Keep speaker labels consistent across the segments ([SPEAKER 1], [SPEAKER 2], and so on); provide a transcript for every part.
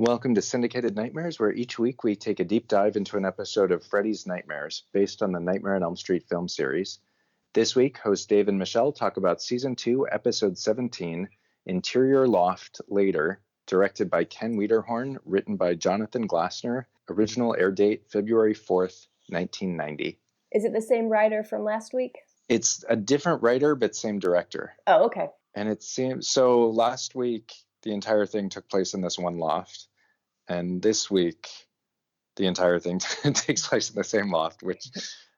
[SPEAKER 1] Welcome to Syndicated Nightmares, where each week we take a deep dive into an episode of Freddy's Nightmares, based on the Nightmare on Elm Street film series. This week, hosts Dave and Michelle talk about Season 2, Episode 17, Interior Loft Later, directed by Ken Wiederhorn, written by Jonathan Glassner, original air date February 4th, 1990.
[SPEAKER 2] Is it the same writer from last week?
[SPEAKER 1] It's a different writer, but same director.
[SPEAKER 2] Oh, okay.
[SPEAKER 1] And it seems so. Last week, the entire thing took place in this one loft, and this week, the entire thing takes place in the same loft, which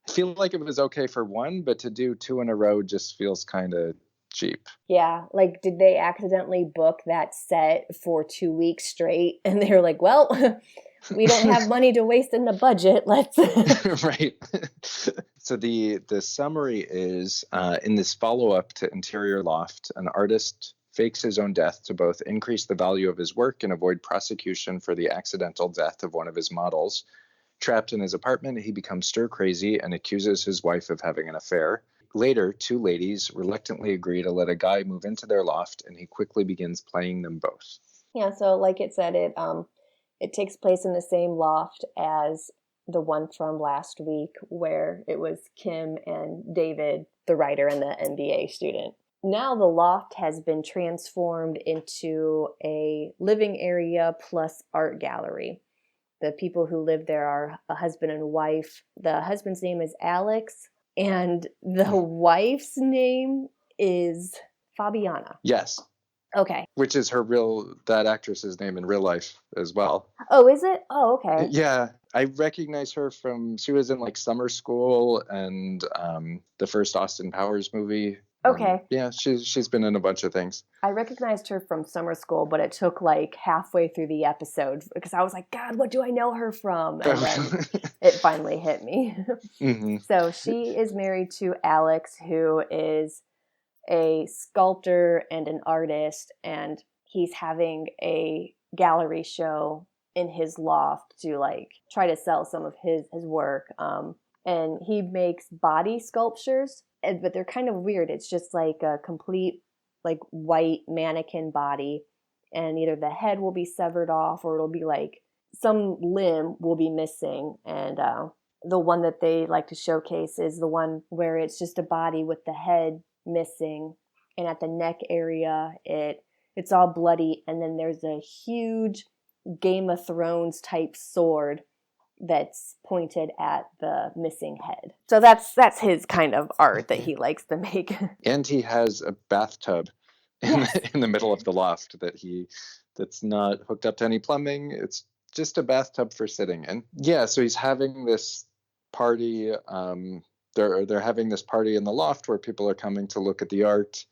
[SPEAKER 1] I feel like it was okay for one, but to do two in a row just feels kind of cheap.
[SPEAKER 2] Yeah, like did they accidentally book that set for 2 weeks straight? And they're like, well, we don't have money to waste in the budget. Let's.
[SPEAKER 1] Right. So the summary is in this follow-up to Interior Loft, an artist fakes his own death to both increase the value of his work and avoid prosecution for the accidental death of one of his models. Trapped in his apartment, he becomes stir-crazy and accuses his wife of having an affair. Later, two ladies reluctantly agree to let a guy move into their loft, and he quickly begins playing them both.
[SPEAKER 2] Yeah, so like it said, it takes place in the same loft as the one from last week, where it was Kim and David, the writer and the MBA student. Now the loft has been transformed into a living area plus art gallery. The people who live there are a husband and wife. The husband's name is Alex, and the wife's name is Fabiana.
[SPEAKER 1] Yes.
[SPEAKER 2] Okay.
[SPEAKER 1] Which is that actress's name in real life as well.
[SPEAKER 2] Oh, is it? Oh, okay.
[SPEAKER 1] Yeah. I recognize her she was in like Summer School and the first Austin Powers movie.
[SPEAKER 2] Okay.
[SPEAKER 1] Yeah, she's been in a bunch of things.
[SPEAKER 2] I recognized her from Summer School, but it took like halfway through the episode because I was like, God, what do I know her from? And then it finally hit me.
[SPEAKER 1] Mm-hmm.
[SPEAKER 2] So she is married to Alex, who is a sculptor and an artist, and he's having a gallery show in his loft to like try to sell some of his work. And he makes body sculptures, but they're kind of weird. It's just like a complete like white mannequin body, and either the head will be severed off or it'll be like some limb will be missing. And the one that they like to showcase is the one where it's just a body with the head missing, and at the neck area it's all bloody, and then there's a huge Game of Thrones type sword that's pointed at the missing head. So that's his kind of art that he likes to make.
[SPEAKER 1] And he has a bathtub in the middle of the loft that's not hooked up to any plumbing. It's just a bathtub for sitting in. Yeah, so he's having this party. They're having this party in the loft where people are coming to look at the art.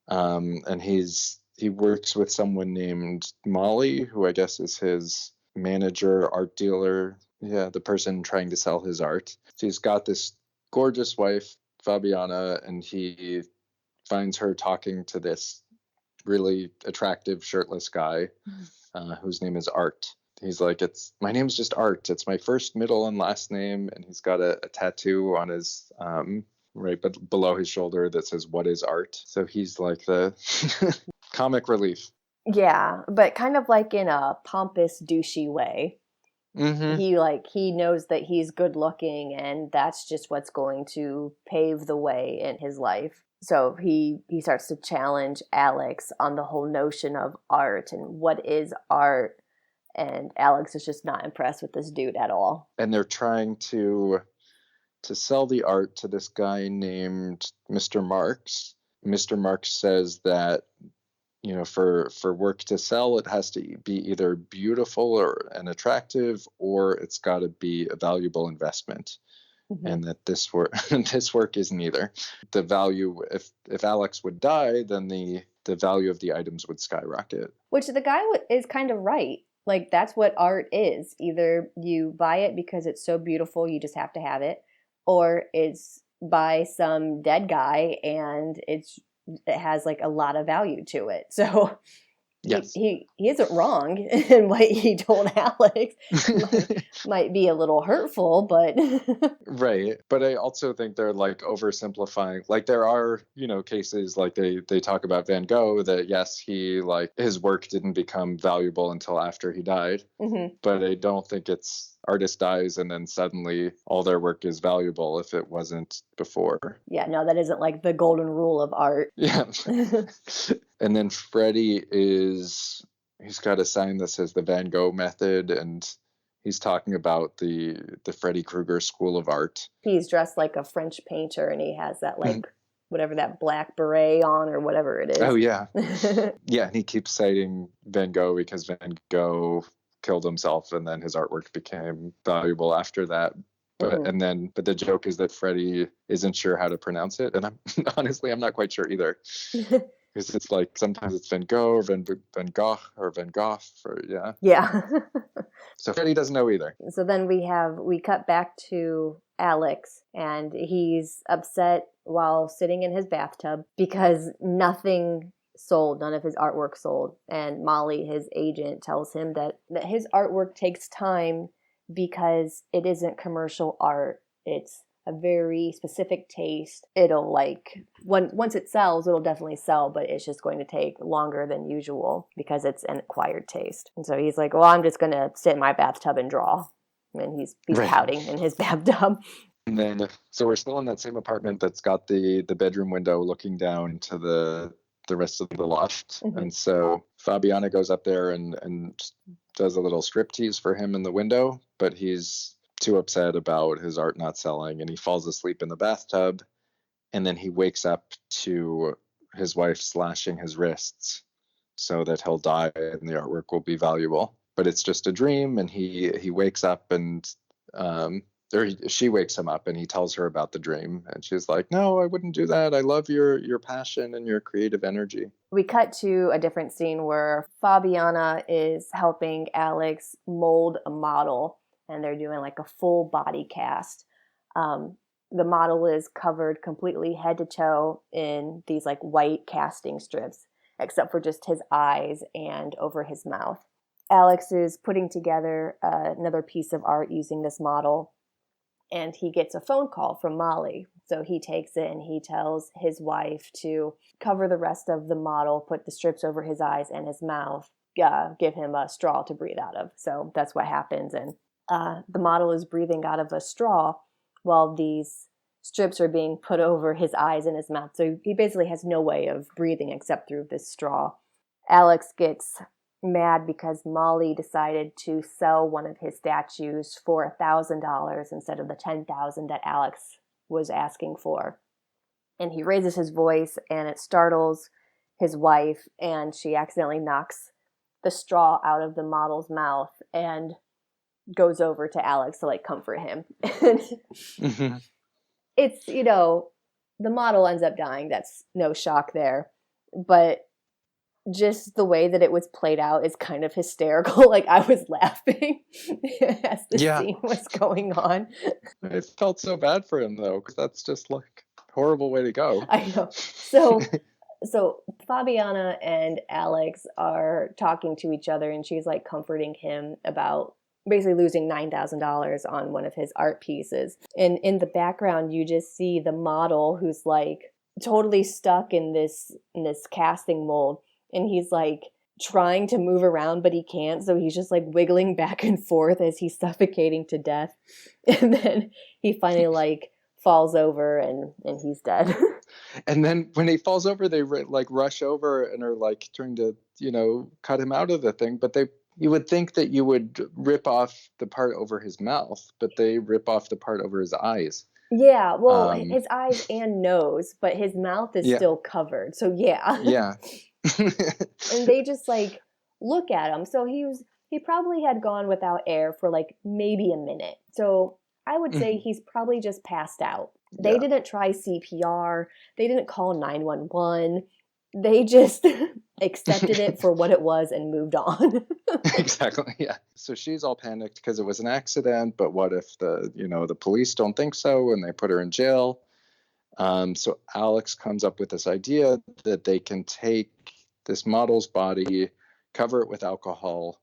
[SPEAKER 1] And he works with someone named Molly, who I guess is his manager, art dealer. Yeah, the person trying to sell his art. So he's got this gorgeous wife, Fabiana, and he finds her talking to this really attractive shirtless guy whose name is Art. He's like, my name's just Art. It's my first, middle, and last name. And he's got a tattoo on his right below his shoulder that says, "What is art?" So he's like the comic relief.
[SPEAKER 2] Yeah, but kind of like in a pompous, douchey way.
[SPEAKER 1] Mm-hmm.
[SPEAKER 2] He knows that he's good looking, and that's just what's going to pave the way in his life. So he starts to challenge Alex on the whole notion of art and what is art. And Alex is just not impressed with this dude at all.
[SPEAKER 1] And they're trying to sell the art to this guy named Mr. Marks. Mr. Marks says that, you know, for work to sell, it has to be either beautiful and attractive, or it's got to be a valuable investment. Mm-hmm. And that this work is neither. The value, if Alex would die, then the value of the items would skyrocket.
[SPEAKER 2] Which the guy is kind of right. Like, that's what art is. Either you buy it because it's so beautiful, you just have to have it, or it's by some dead guy and it has like a lot of value to it. So
[SPEAKER 1] Yes.
[SPEAKER 2] He isn't wrong in what he told Alex. Might be a little hurtful, but
[SPEAKER 1] Right. But I also think they're like oversimplifying. Like there are, cases like they talk about Van Gogh that yes, he like his work didn't become valuable until after he died.
[SPEAKER 2] Mhm.
[SPEAKER 1] But I don't think it's artist dies and then suddenly all their work is valuable if it wasn't before.
[SPEAKER 2] Yeah, no, that isn't like the golden rule of art.
[SPEAKER 1] Yeah. And then Freddie he's got a sign that says the Van Gogh method, and he's talking about the Freddy Krueger School of Art.
[SPEAKER 2] He's dressed like a French painter, and he has that like whatever that black beret on or whatever it is.
[SPEAKER 1] Oh yeah. Yeah, and he keeps citing Van Gogh because Van Gogh killed himself and then his artwork became valuable after that. But but the joke is that Freddie isn't sure how to pronounce it, and I'm not quite sure either. Because it's like sometimes it's Van Gogh or Van Gogh or Van Gogh or
[SPEAKER 2] Yeah.
[SPEAKER 1] So Freddie doesn't know either.
[SPEAKER 2] So then we cut back to Alex, and he's upset while sitting in his bathtub because nothing sold, none of his artwork sold. And Molly, his agent, tells him that his artwork takes time because it isn't commercial art. It's a very specific taste. It'll like once it sells, it'll definitely sell, but it's just going to take longer than usual because it's an acquired taste. And so he's like, well, I'm just gonna sit in my bathtub and draw. And he's pouting in his bathtub.
[SPEAKER 1] And then so we're still in that same apartment that's got the bedroom window looking down to the rest of the loft. And so Fabiana goes up there and does a little striptease for him in the window, but he's too upset about his art not selling, and he falls asleep in the bathtub, and then he wakes up to his wife slashing his wrists so that he'll die and the artwork will be valuable. But it's just a dream, and he wakes up and she wakes him up and he tells her about the dream, and she's like, no, I wouldn't do that. I love your passion and your creative energy.
[SPEAKER 2] We cut to a different scene where Fabiana is helping Alex mold a model, and they're doing like a full body cast. The model is covered completely head to toe in these like white casting strips, except for just his eyes and over his mouth. Alex is putting together another piece of art using this model, and he gets a phone call from Molly. So he takes it and he tells his wife to cover the rest of the model, put the strips over his eyes and his mouth, give him a straw to breathe out of. So that's what happens. And the model is breathing out of a straw while these strips are being put over his eyes and his mouth. So he basically has no way of breathing except through this straw. Alex gets mad because Molly decided to sell one of his statues for $1,000 instead of the $10,000 that Alex was asking for. And he raises his voice, and it startles his wife, and she accidentally knocks the straw out of the model's mouth and goes over to Alex to like comfort him. It's, the model ends up dying. That's no shock there. But just the way that it was played out is kind of hysterical. Like, I was laughing as the scene was going on.
[SPEAKER 1] I felt so bad for him, though, because that's just like a horrible way to go.
[SPEAKER 2] I know. So Fabiana and Alex are talking to each other, and she's like comforting him about basically losing $9,000 on one of his art pieces. And in the background, you just see the model who's like totally stuck in this casting mold. And he's like trying to move around, but he can't. So he's just like wiggling back and forth as he's suffocating to death. And then he finally like falls over and he's dead.
[SPEAKER 1] And then when he falls over, they like rush over and are like trying to, cut him out of the thing. But you would think that you would rip off the part over his mouth, but they rip off the part over his eyes.
[SPEAKER 2] Yeah, well, his eyes and nose, but his mouth is still covered. So yeah.
[SPEAKER 1] Yeah.
[SPEAKER 2] And they just like look at him. So he probably had gone without air for like maybe a minute. So I would say he's probably just passed out. They didn't try CPR. They didn't call 911. They just accepted it for what it was and moved on.
[SPEAKER 1] Exactly. Yeah. So she's all panicked because it was an accident, but what if the police don't think so and they put her in jail? So Alex comes up with this idea that they can take this model's body, cover it with alcohol,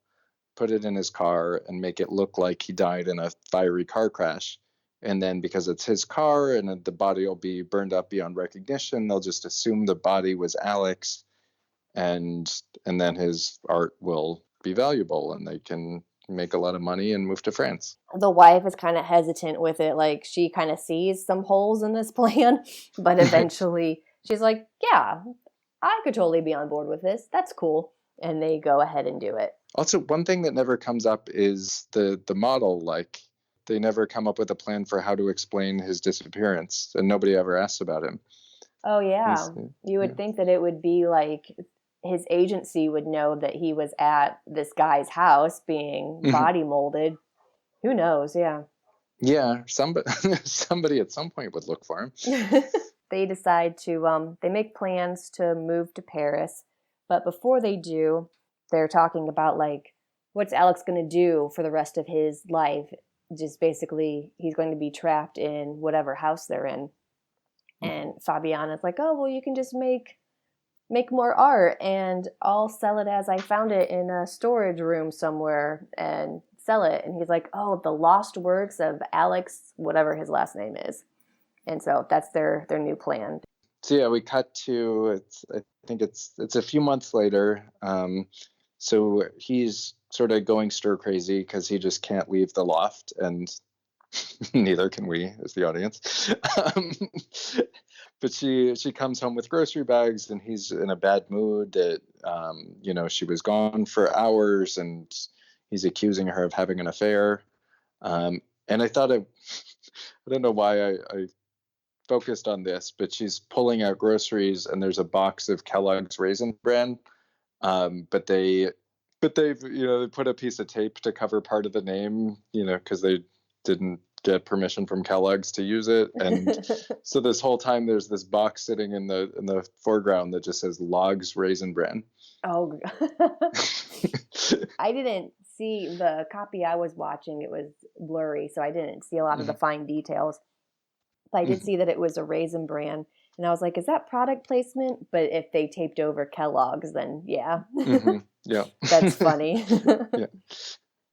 [SPEAKER 1] put it in his car, and make it look like he died in a fiery car crash. And then because it's his car and the body will be burned up beyond recognition, they'll just assume the body was Alex, and then his art will be valuable and they can make a lot of money and move to France.
[SPEAKER 2] The wife is kind of hesitant with it. Like, she kind of sees some holes in this plan, but eventually she's like, yeah, I could totally be on board with this. That's cool. And they go ahead and do it.
[SPEAKER 1] Also, one thing that never comes up is the model. Like, they never come up with a plan for how to explain his disappearance, and nobody ever asks about him.
[SPEAKER 2] Oh, yeah. You would think that it would be like his agency would know that he was at this guy's house being body molded. Who knows? Yeah.
[SPEAKER 1] Yeah. Somebody at some point would look for him.
[SPEAKER 2] They decide to, they make plans to move to Paris. But before they do, they're talking about, like, what's Alex going to do for the rest of his life? Just basically, he's going to be trapped in whatever house they're in. And Fabiana's like, oh, well, you can just make more art and I'll sell it as I found it in a storage room somewhere and sell it. And he's like, oh, the lost works of Alex, whatever his last name is. And so that's their new plan.
[SPEAKER 1] So yeah, we cut to, I think it's a few months later. So he's sort of going stir crazy because he just can't leave the loft, and neither can we as the audience. But she comes home with grocery bags, and he's in a bad mood that, she was gone for hours, and he's accusing her of having an affair. And I thought, I don't know why I focused on this, but she's pulling out groceries, and there's a box of Kellogg's Raisin Bran. But they've they put a piece of tape to cover part of the name, because they didn't get permission from Kellogg's to use it. And so this whole time there's this box sitting in the foreground that just says Logs Raisin Bran.
[SPEAKER 2] Oh, I didn't see the copy I was watching. It was blurry, so I didn't see a lot of the fine details. But I did see that it was a Raisin Bran. And I was like, is that product placement? But if they taped over Kellogg's, then yeah.
[SPEAKER 1] Yeah.
[SPEAKER 2] That's funny.
[SPEAKER 1] Yeah.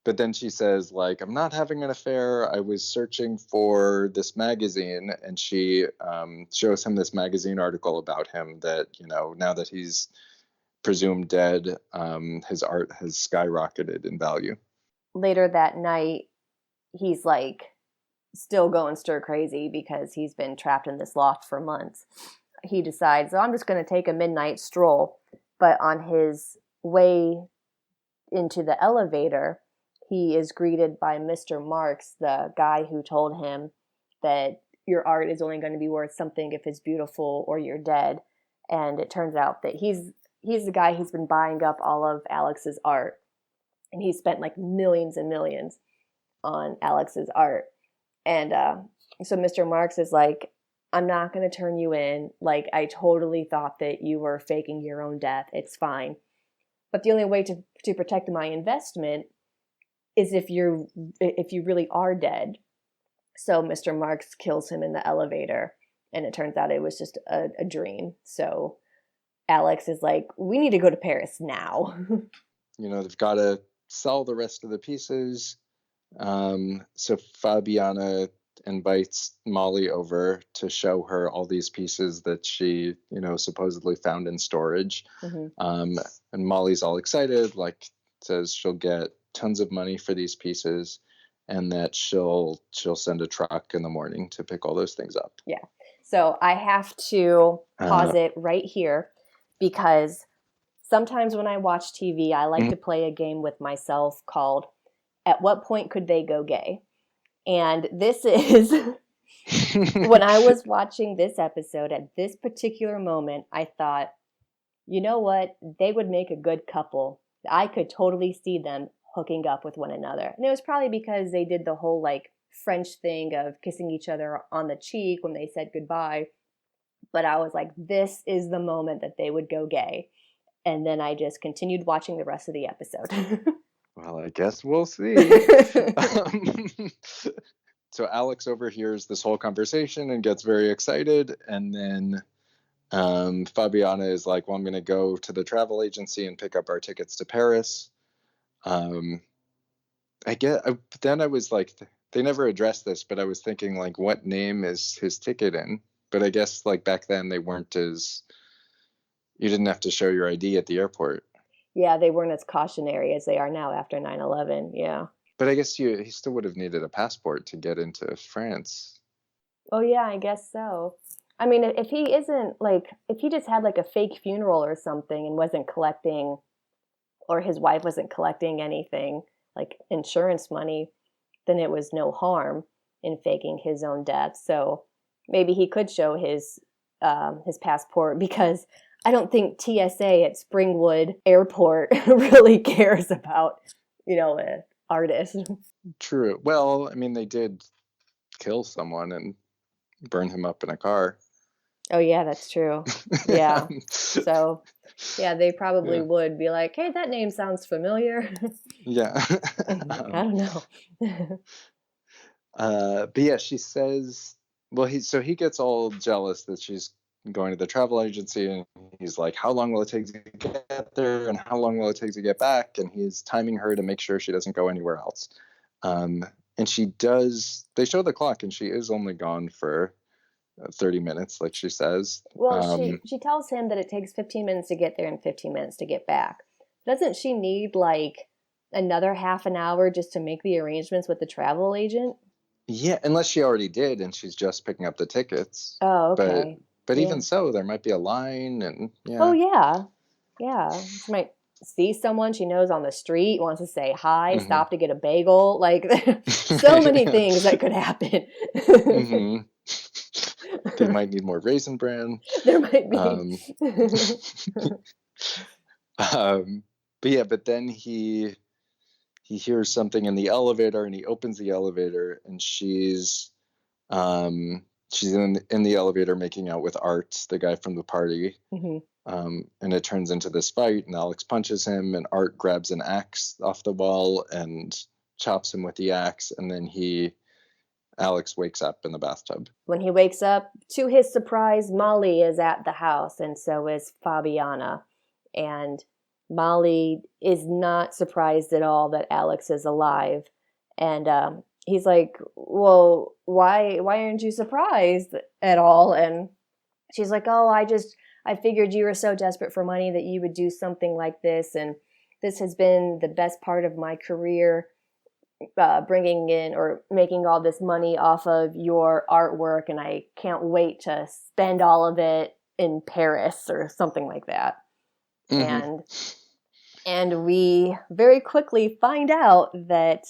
[SPEAKER 1] But then she says, like, I'm not having an affair. I was searching for this magazine. And she shows him this magazine article about him that, now that he's presumed dead, his art has skyrocketed in value.
[SPEAKER 2] Later that night, he's like still going stir crazy because he's been trapped in this loft for months. He decides, I'm just going to take a midnight stroll. But on his way into the elevator, he is greeted by Mr. Marks, the guy who told him that your art is only going to be worth something if it's beautiful or you're dead. And it turns out that he's the guy who's been buying up all of Alex's art. And he spent like millions and millions on Alex's art. And so Mr. Marks is like, I'm not going to turn you in. Like, I totally thought that you were faking your own death. It's fine. But the only way to protect my investment is if you really are dead. So Mr. Marks kills him in the elevator. And it turns out it was just a dream. So Alex is like, we need to go to Paris now.
[SPEAKER 1] They've got to sell the rest of the pieces. So Fabiana invites Molly over to show her all these pieces that she, supposedly found in storage. And Molly's all excited, like, says she'll get tons of money for these pieces and that she'll send a truck in the morning to pick all those things up.
[SPEAKER 2] Yeah. So I have to pause it right here because sometimes when I watch TV, I like to play a game with myself called At What Point Could They Go Gay? And this is when I was watching this episode at this particular moment, I thought, you know what? They would make a good couple. I could totally see them hooking up with one another. And it was probably because they did the whole like French thing of kissing each other on the cheek when they said goodbye. But I was like, this is the moment that they would go gay. And then I just continued watching the rest of the episode.
[SPEAKER 1] Well, I guess we'll see. So Alex overhears this whole conversation and gets very excited. And then Fabiana is like, well, I'm going to go to the travel agency and pick up our tickets to Paris. Then I was like, they never addressed this, but I was thinking, like, what name is his ticket in? But I guess, like, back then they weren't you didn't have to show your ID at the airport.
[SPEAKER 2] Yeah, they weren't as cautionary as they are now after 9/11. Yeah.
[SPEAKER 1] But I guess he still would have needed a passport to get into France.
[SPEAKER 2] Oh yeah, I guess so. I mean, if he isn't like, if he just had like a fake funeral or something and wasn't collecting, or his wife wasn't collecting anything like insurance money, then it was no harm in faking his own death. So maybe he could show his passport, because I don't think TSA at Springwood Airport really cares about, an artist.
[SPEAKER 1] True. Well, I mean, they did kill someone and burn him up in a car.
[SPEAKER 2] Oh yeah, that's true. Yeah. So yeah, they probably would be like, "Hey, that name sounds familiar."
[SPEAKER 1] Yeah.
[SPEAKER 2] I don't know.
[SPEAKER 1] But yeah, she says, well, he gets all jealous that she's going to the travel agency, and he's like, how long will it take to get there, and how long will it take to get back? And he's timing her to make sure she doesn't go anywhere else. And she does. They show the clock, and she is only gone for 30 minutes, like she says.
[SPEAKER 2] Well, she tells him that it takes 15 minutes to get there and 15 minutes to get back. Doesn't she need like another half an hour just to make the arrangements with the travel agent?
[SPEAKER 1] Yeah, unless she already did and she's just picking up the tickets.
[SPEAKER 2] Oh, okay.
[SPEAKER 1] But even so, there might be a line, and yeah.
[SPEAKER 2] Oh yeah. Yeah. She might see someone she knows on the street, wants to say hi, stop to get a bagel. Like, so many things that could happen.
[SPEAKER 1] They might need more Raisin Bran.
[SPEAKER 2] There might be.
[SPEAKER 1] But then he hears something in the elevator, and he opens the elevator, and she's in the elevator making out with Art, the guy from the party. And it turns into this fight, and Alex punches him, and Art grabs an axe off the wall and chops him with the axe, and then Alex wakes up in the bathtub.
[SPEAKER 2] When he wakes up, to his surprise, Molly is at the house, and so is Fabiana. And Molly is not surprised at all that Alex is alive. And he's like, well, why aren't you surprised at all? And she's like, oh, I figured you were so desperate for money that you would do something like this. And this has been the best part of my career, bringing in or making all this money off of your artwork. And I can't wait to spend all of it in Paris or something like that. And we very quickly find out that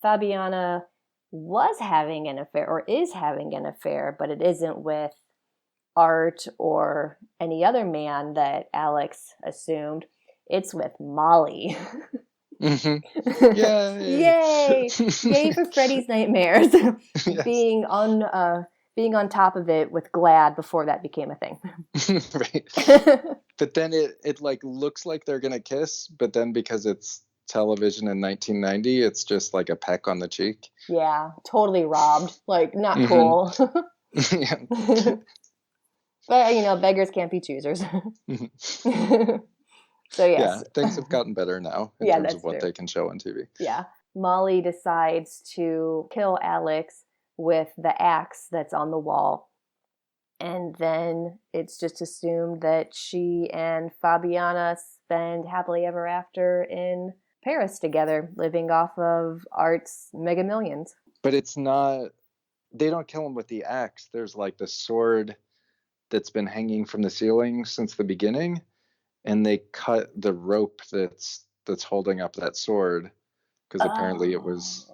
[SPEAKER 2] Fabiana was having an affair, or is having an affair, but it isn't with Art or any other man that Alex assumed. It's with Molly.
[SPEAKER 1] Yay!
[SPEAKER 2] Yay for Freddy's nightmares.
[SPEAKER 1] Yes.
[SPEAKER 2] Being on top of it with Glad before that became a thing.
[SPEAKER 1] Right. But then it like looks like they're gonna kiss, but then because it's television in 1990, it's just like a peck on the cheek.
[SPEAKER 2] Yeah, totally robbed. Like, not cool.
[SPEAKER 1] Yeah.
[SPEAKER 2] But beggars can't be choosers. So yes.
[SPEAKER 1] Yeah, things have gotten better now in terms of what they can show on TV.
[SPEAKER 2] Yeah. Molly decides to kill Alex with the axe that's on the wall. And then it's just assumed that she and Fabiana spend happily ever after in Paris together, living off of Art's Mega Millions.
[SPEAKER 1] But it's not, they don't kill him with the axe. There's like the sword that's been hanging from the ceiling since the beginning, and they cut the rope that's holding up that sword, because apparently it was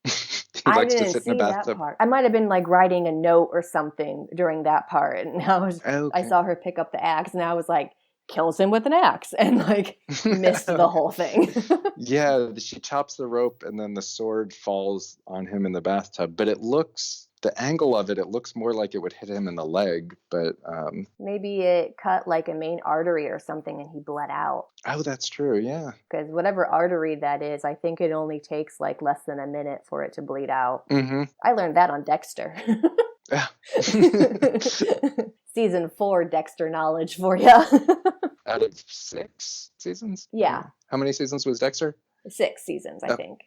[SPEAKER 1] he likes to sit in a bathtub.
[SPEAKER 2] Part. I might have been like writing a note or something during that part, and I saw her pick up the axe, and I was like, kills him with an axe, and like missed the whole thing.
[SPEAKER 1] Yeah, she chops the rope, and then the sword falls on him in the bathtub. But the angle of it looks more like it would hit him in the leg, but
[SPEAKER 2] maybe it cut like a main artery or something, and he bled out.
[SPEAKER 1] Oh, that's true. Yeah,
[SPEAKER 2] because whatever artery that is, I think it only takes like less than a minute for it to bleed out. I learned that on Dexter. season 4 Dexter knowledge for you.
[SPEAKER 1] Out of 6 seasons?
[SPEAKER 2] Yeah.
[SPEAKER 1] How many seasons was Dexter?
[SPEAKER 2] 6 seasons, I think.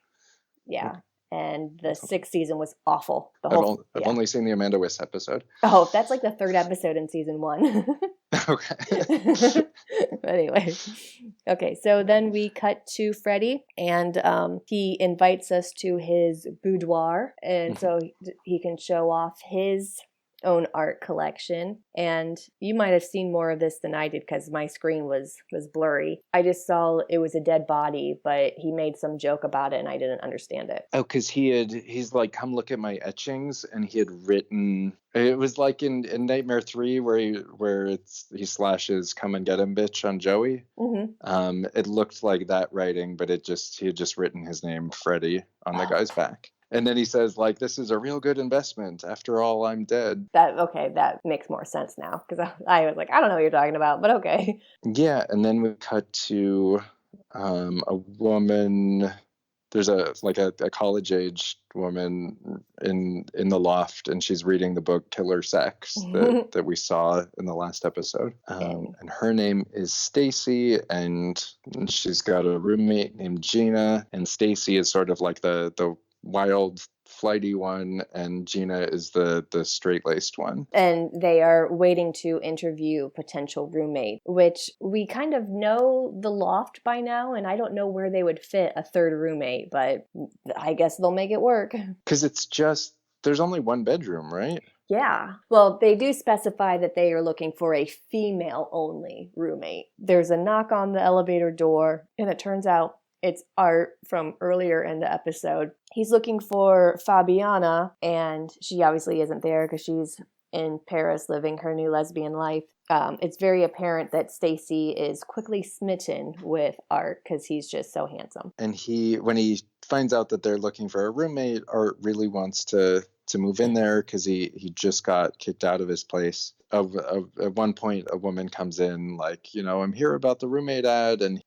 [SPEAKER 2] Yeah.
[SPEAKER 1] Okay.
[SPEAKER 2] And the 6th season was awful.
[SPEAKER 1] I've only seen the Amanda Wyss episode.
[SPEAKER 2] Oh, that's like the 3rd episode in season 1.
[SPEAKER 1] Okay.
[SPEAKER 2] Anyway, okay, so then we cut to Freddie, and he invites us to his boudoir, and so he can show off his own art collection. And you might have seen more of this than I did because my screen was blurry. I just saw it was a dead body, but he made some joke about it and I didn't understand it.
[SPEAKER 1] Oh, because he's like, come look at my etchings, and he had written. It was like in Nightmare 3 where he slashes "Come and get him, bitch" on Joey.
[SPEAKER 2] Mm-hmm.
[SPEAKER 1] It looked like that writing, but he had just written his name Freddie on the guy's back. And then he says, like, this is a real good investment. After all, I'm dead.
[SPEAKER 2] That makes more sense now, because I was like, I don't know what you're talking about, but okay.
[SPEAKER 1] Yeah, and then we cut to a woman. There's a college-age woman in the loft, and she's reading the book Killer Sex that we saw in the last episode. And her name is Stacy, and she's got a roommate named Gina, and Stacy is sort of like the wild, flighty one, and Gina is the straight-laced one.
[SPEAKER 2] And they are waiting to interview potential roommate, which we kind of know the loft by now, and I don't know where they would fit a third roommate, but I guess they'll make it work.
[SPEAKER 1] Because there's only one bedroom, right?
[SPEAKER 2] Yeah. Well, they do specify that they are looking for a female-only roommate. There's a knock on the elevator door, and it turns out it's Art from earlier in the episode. He's looking for Fabiana, and she obviously isn't there because she's in Paris living her new lesbian life. It's very apparent that Stacy is quickly smitten with Art because he's just so handsome.
[SPEAKER 1] And when he finds out that they're looking for a roommate, Art really wants to move in there because he just got kicked out of his place. At one point, a woman comes in like, I'm here about the roommate ad, and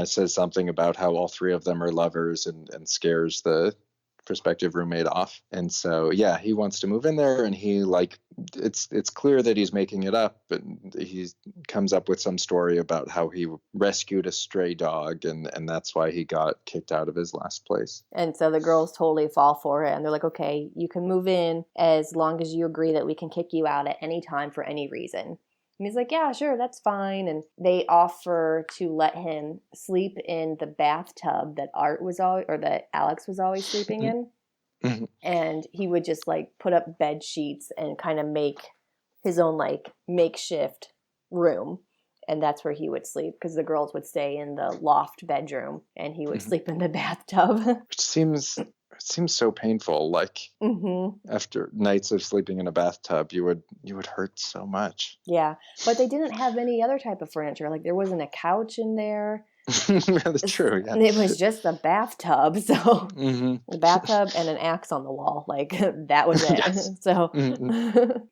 [SPEAKER 1] says something about how all three of them are lovers, and scares the prospective roommate off. And so, yeah, he wants to move in there, and he it's clear that he's making it up, but he comes up with some story about how he rescued a stray dog, and that's why he got kicked out of his last place.
[SPEAKER 2] And so the girls totally fall for it, and they're like, okay, you can move in as long as you agree that we can kick you out at any time for any reason. And he's like, yeah, sure, that's fine. And they offer to let him sleep in the bathtub that that Alex was always sleeping in.
[SPEAKER 1] Mm-hmm.
[SPEAKER 2] And he would just like put up bed sheets and kind of make his own like makeshift room. And that's where he would sleep, because the girls would stay in the loft bedroom and he would sleep in the bathtub.
[SPEAKER 1] Which seems so painful. Like, after nights of sleeping in a bathtub, you would hurt so much.
[SPEAKER 2] Yeah, but they didn't have any other type of furniture. Like, there wasn't a couch in there.
[SPEAKER 1] That's true. Yeah.
[SPEAKER 2] It was just a bathtub. So a bathtub and an axe on the wall. Like, that was it.
[SPEAKER 1] Yes.
[SPEAKER 2] So,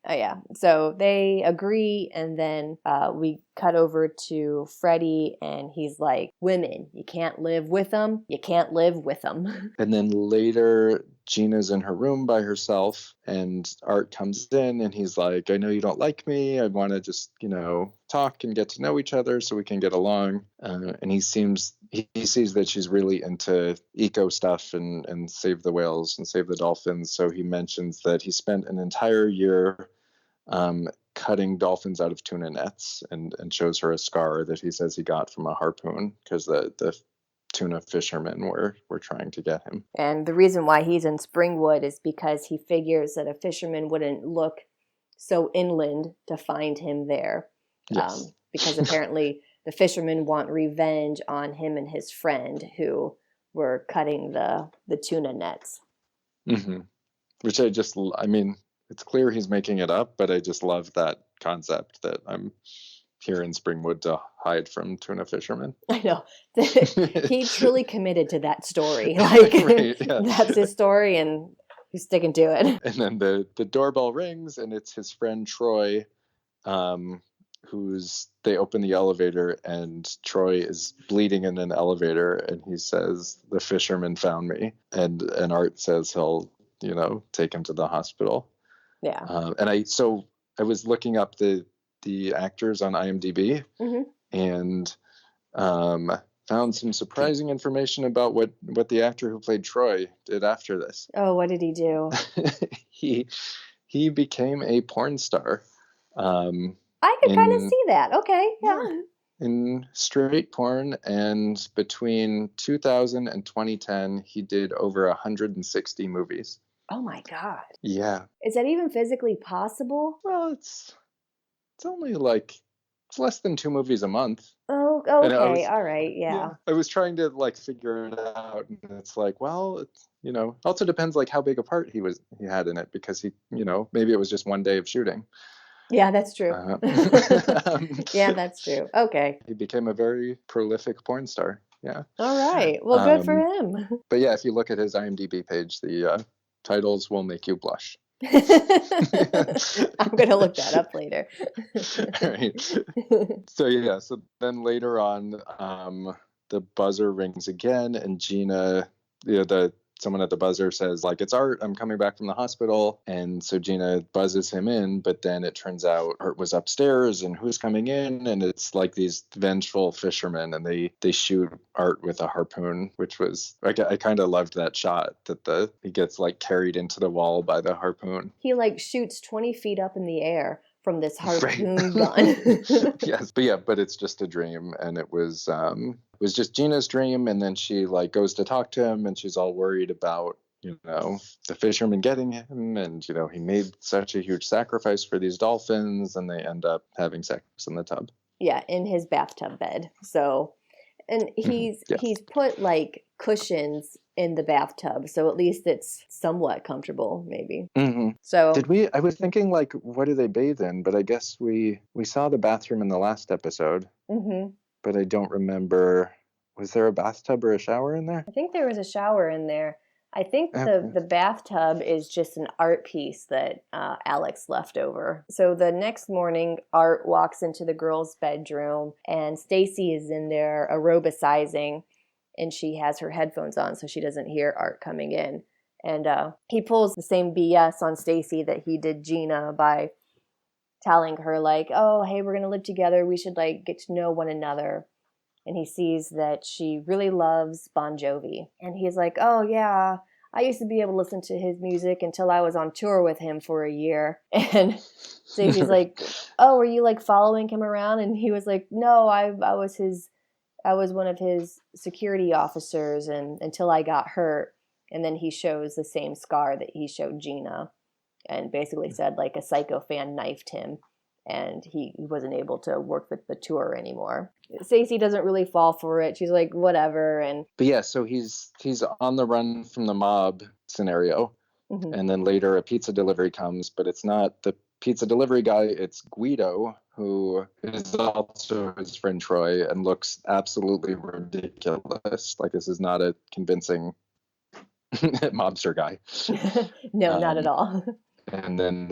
[SPEAKER 2] yeah. So they agree, and then we cut over to Freddie, and he's like, women, you can't live with them. You can't live with them.
[SPEAKER 1] And then later, Gina's in her room by herself, and Art comes in, and he's like, I know you don't like me. I want to just, talk and get to know each other so we can get along. And he sees that she's really into eco stuff and save the whales and save the dolphins. So he mentions that he spent an entire year cutting dolphins out of tuna nets, and shows her a scar that he says he got from a harpoon because the tuna fishermen were trying to get him.
[SPEAKER 2] And the reason why he's in Springwood is because he figures that a fisherman wouldn't look so inland to find him there.
[SPEAKER 1] Yes.
[SPEAKER 2] Because apparently the fishermen want revenge on him and his friend who were cutting the tuna nets.
[SPEAKER 1] Mm-hmm. Which it's clear he's making it up, but I just love that concept that I'm here in Springwood to hide from tuna fishermen.
[SPEAKER 2] I know. He truly committed to that story. Like, right, yeah. That's his story, and he's sticking to it.
[SPEAKER 1] And then the doorbell rings, and it's his friend Troy, they open the elevator, and Troy is bleeding in an elevator, and he says, the fisherman found me. And Art says he'll, take him to the hospital.
[SPEAKER 2] Yeah.
[SPEAKER 1] And I was looking up the the actors on IMDb
[SPEAKER 2] Hmm.
[SPEAKER 1] and found some surprising information about what the actor who played Troy did after this.
[SPEAKER 2] Oh, what did he do?
[SPEAKER 1] he became a porn star.
[SPEAKER 2] I could kind of see that. Okay, yeah.
[SPEAKER 1] In straight porn, and between 2000 and 2010, he did over 160 movies.
[SPEAKER 2] Oh my God.
[SPEAKER 1] Yeah.
[SPEAKER 2] Is that even physically possible?
[SPEAKER 1] Well, it's only like it's less than 2 movies a month.
[SPEAKER 2] Oh,
[SPEAKER 1] And
[SPEAKER 2] okay. All right. Yeah.
[SPEAKER 1] I was trying to like figure it out, and it's like, well, it's, also depends like how big a part he had in it, because he, maybe it was just one day of shooting.
[SPEAKER 2] Yeah, that's true. Yeah, that's true. Okay.
[SPEAKER 1] He became a very prolific porn star. Yeah.
[SPEAKER 2] All right. Well, good for him.
[SPEAKER 1] But yeah, if you look at his IMDb page, the titles will make you blush.
[SPEAKER 2] I'm going to look that up later.
[SPEAKER 1] Right. So then later on, the buzzer rings again, and Gina, someone at the buzzer says, like, it's Art, I'm coming back from the hospital. And so Gina buzzes him in, but then it turns out Art was upstairs, and who's coming in? And it's like these vengeful fishermen, and they shoot Art with a harpoon, which was, I kind of loved that shot that he gets like carried into the wall by the harpoon.
[SPEAKER 2] He like shoots 20 feet up in the air from this harpoon gun.
[SPEAKER 1] Yes, but it's just a dream, and it was just Gina's dream, and then she like goes to talk to him, and she's all worried about the fisherman getting him, and he made such a huge sacrifice for these dolphins, and they end up having sex in the tub.
[SPEAKER 2] Yeah, in his bathtub bed. So, and he's put like cushions in the bathtub, so at least it's somewhat comfortable, maybe.
[SPEAKER 1] Mm-hmm.
[SPEAKER 2] So
[SPEAKER 1] I was thinking, like, what do they bathe in? But I guess we saw the bathroom in the last episode.
[SPEAKER 2] Mm-hmm.
[SPEAKER 1] But I don't remember. Was there a bathtub or a shower in there?
[SPEAKER 2] I think there was a shower in there. I think the bathtub is just an art piece that Alex left over. So the next morning, Art walks into the girls' bedroom, and Stacy is in there aerobicizing, and she has her headphones on so she doesn't hear Art coming in. And he pulls the same BS on Stacy that he did Gina by telling her, like, oh, hey, we're going to live together. We should, like, get to know one another. And he sees that she really loves Bon Jovi. And he's like, oh, yeah, I used to be able to listen to his music until I was on tour with him for a year. And Stacey's like, oh, were you, like, following him around? And he was like, no, I was one of his security officers and until I got hurt. And then he shows the same scar that he showed Gina, and basically said, like, a psycho fan knifed him, and he wasn't able to work with the tour anymore. Stacey doesn't really fall for it. She's like, whatever. But
[SPEAKER 1] yeah, so he's on the run from the mob scenario. Mm-hmm. And then later a pizza delivery comes, but it's not the pizza delivery guy. It's Guido, who is also his friend Troy, and looks absolutely ridiculous. Like, this is not a convincing mobster guy.
[SPEAKER 2] No, not at all.
[SPEAKER 1] And then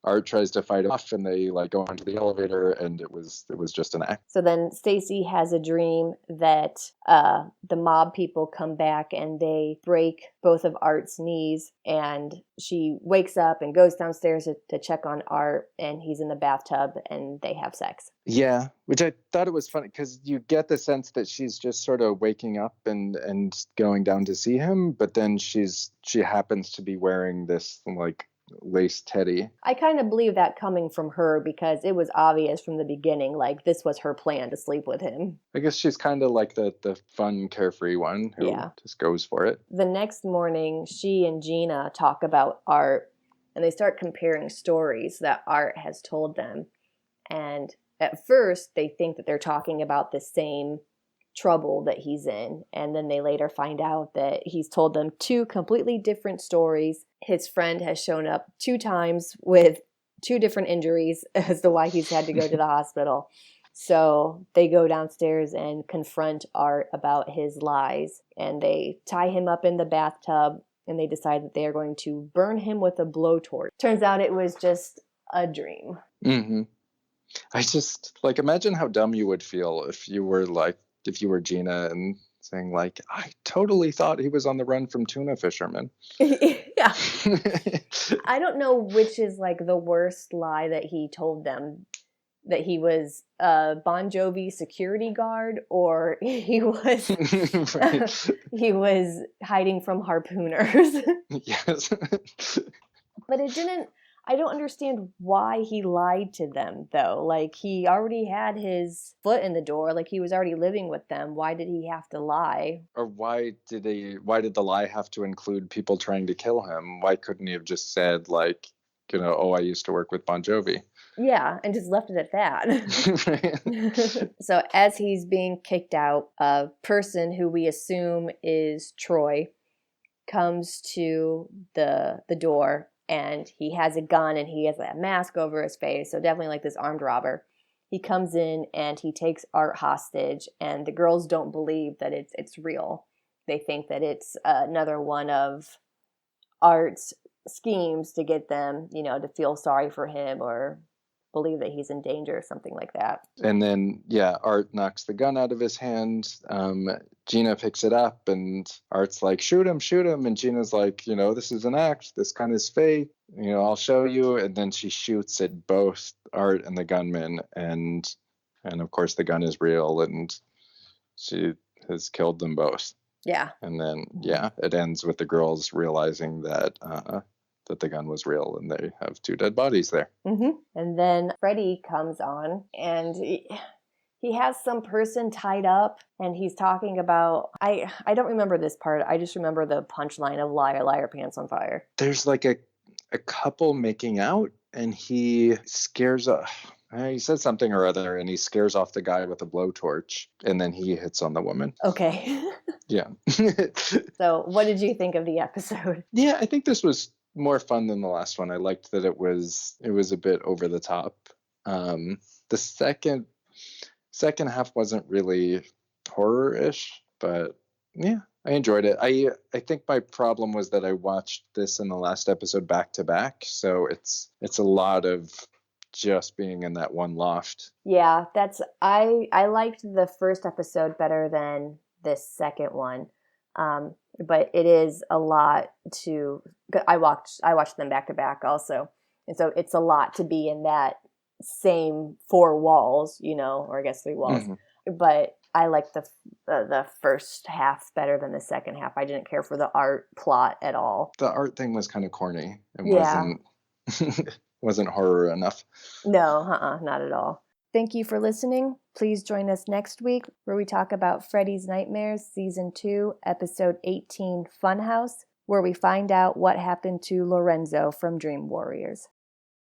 [SPEAKER 1] Art tries to fight him off, and they like go into the elevator, and it was just an act.
[SPEAKER 2] So then Stacy has a dream that the mob people come back and they break both of Art's knees, and she wakes up and goes downstairs to check on Art, and he's in the bathtub and they have sex.
[SPEAKER 1] Yeah, which I thought it was funny because you get the sense that she's just sort of waking up and going down to see him, but then she happens to be wearing this like lace teddy.
[SPEAKER 2] I kind of believe that coming from her because it was obvious from the beginning, like this was her plan to sleep with him.
[SPEAKER 1] I guess she's kind of like the fun, carefree one who just goes for it.
[SPEAKER 2] The next morning, she and Gina talk about Art, and they start comparing stories that Art has told them. And at first, they think that they're talking about the same trouble that he's in, and then they later find out that he's told them 2 completely different stories. His friend has shown up 2 times with 2 different injuries as to why he's had to go to the hospital. So they go downstairs and confront Art about his lies, and they tie him up in the bathtub, and they decide that they are going to burn him with a blowtorch. Turns out it was just a dream.
[SPEAKER 1] Mm-hmm. I just like imagine how dumb you would feel if you were Gina and saying like, I totally thought he was on the run from tuna fishermen.
[SPEAKER 2] Yeah. I don't know which is like the worst lie that he told them, that he was a Bon Jovi security guard or he was
[SPEAKER 1] Right.
[SPEAKER 2] he was hiding from harpooners.
[SPEAKER 1] Yes.
[SPEAKER 2] But it didn't, I don't understand why he lied to them though. Like he already had his foot in the door, like he was already living with them. Why did he have to lie?
[SPEAKER 1] Or why did the lie have to include people trying to kill him? Why couldn't he have just said, like, oh, I used to work with Bon Jovi?
[SPEAKER 2] Yeah, and just left it at that. So as he's being kicked out, a person who we assume is Troy comes to the door, and he has a gun and he has a mask over his face, so definitely like this armed robber. He comes in and he takes Art hostage, and the girls don't believe that it's real. They think that it's another one of Art's schemes to get them, to feel sorry for him or believe that he's in danger or something like that.
[SPEAKER 1] And then, yeah, Art knocks the gun out of his hand. Gina picks it up, and Art's like, shoot him, shoot him. And Gina's like, this is an act. This gun is fake. I'll show you. And then she shoots at both Art and the gunman. And of course, the gun is real, and she has killed them both.
[SPEAKER 2] Yeah.
[SPEAKER 1] And then, yeah, it ends with the girls realizing that that the gun was real, and they have 2 dead bodies there.
[SPEAKER 2] Mm-hmm. And then Freddy comes on, and he has some person tied up, and he's talking about, I don't remember this part. I just remember the punchline of liar, liar, pants on fire.
[SPEAKER 1] There's like a couple making out, and he he says something or other, and he scares off the guy with a blowtorch, and then he hits on the woman.
[SPEAKER 2] Okay.
[SPEAKER 1] Yeah.
[SPEAKER 2] So what did you think of the episode?
[SPEAKER 1] Yeah, I think this was more fun than the last one. I liked that it was a bit over the top. The second half wasn't really horror-ish, but yeah, I enjoyed it. I think my problem was that I watched this and the last episode back to back, so it's a lot of just being in that one loft.
[SPEAKER 2] Yeah, I liked the first episode better than this second one. But it is a lot to, I watched them back to back also. And so it's a lot to be in that same 4 walls, or I guess 3 walls. Mm-hmm. But I liked the first half better than the second half. I didn't care for the art plot at all.
[SPEAKER 1] The art thing was kind of corny. It wasn't horror enough.
[SPEAKER 2] No, not at all. Thank you for listening. Please join us next week where we talk about Freddy's Nightmares Season 2, Episode 18, Funhouse, where we find out what happened to Lorenzo from Dream Warriors.